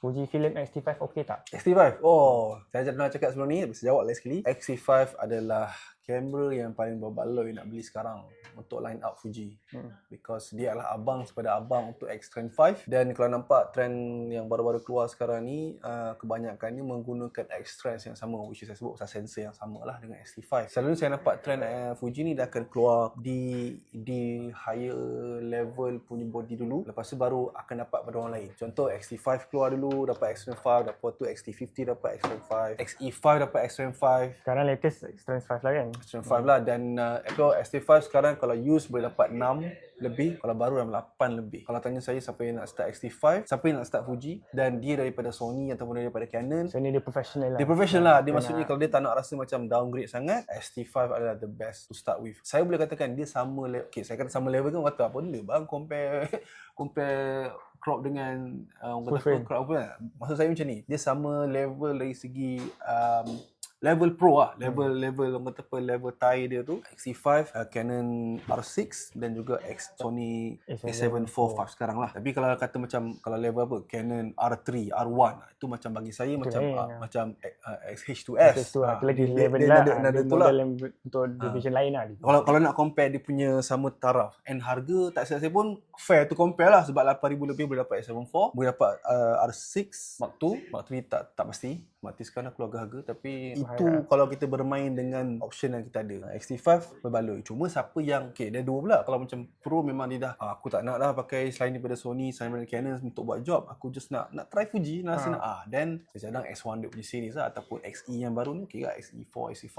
Fujifilm X-T5 okey tak? X-T5. Oh, saya pernah cakap sebelum ni, bisa jawab lagi sekali. X-T5 adalah kamera yang paling berbaloi nak beli sekarang untuk line up Fuji. Because dia adalah abang kepada abang untuk X-Trend 5. Dan kalau nampak trend yang baru-baru keluar sekarang ni, kebanyakannya menggunakan X-Trend yang sama, which is saya sebut pasal sensor yang sama lah dengan X-T5. Selalu saya nampak trend Fuji ni dia akan keluar di higher level punya body dulu, lepas tu baru akan dapat pada orang lain. Contoh X-T5 keluar dulu, dapat X-Trend 5, lepas tu X-T50 dapat X-Trend 5, XE5 dapat X-Trend 5, Sekarang latest X-Trend 5 lah kan? X-Trend 5 lah. Dan kalau XT5 sekarang kalau use boleh dapat 6 lebih, kalau baru dalam 8 lebih. Kalau tanya saya siapa yang nak start XT5, siapa yang nak start Fuji, dan dia daripada Sony ataupun daripada Canon, So ni dia professional lah. dia professional lah. Dia maksudnya kalau dia tak nak rasa macam downgrade sangat, XT5 adalah the best to start with. Saya boleh katakan dia sama level. Okay, saya kata sama level kan, kata apa benda bang, compare crop dengan Full frame. crop apa. Maksud saya macam ni, dia sama level dari segi level pro lah, level orang kata apa, level tie dia tu XT5, Canon R6 dan juga Sony A7 IV sekarang lah. Tapi kalau kata macam kalau level apa, Canon R3, R1, itu macam bagi saya macam XH2S. Itu lagi level dia lah. ada tu Model lah. yang untuk division lain lah. Kalau nak compare dia punya sama taraf and harga, tak silap saya pun fair to compare lah, sebab 8,000 lebih boleh dapat A7 IV, boleh dapat R6 Mark II tak pasti. Mark II sekarang dah keluar harga, tapi itu kalau kita bermain dengan option yang kita ada. XT5 berbaloi. Cuma siapa yang dia dua pula. Kalau macam pro memang dia dah aku tak nak lah pakai selain daripada Sony, selain daripada Canon untuk buat job, aku just nak try Fuji, then saya cadang X100 punya series lah, ataupun XE yang baru ni okey lah, XE4, XE5.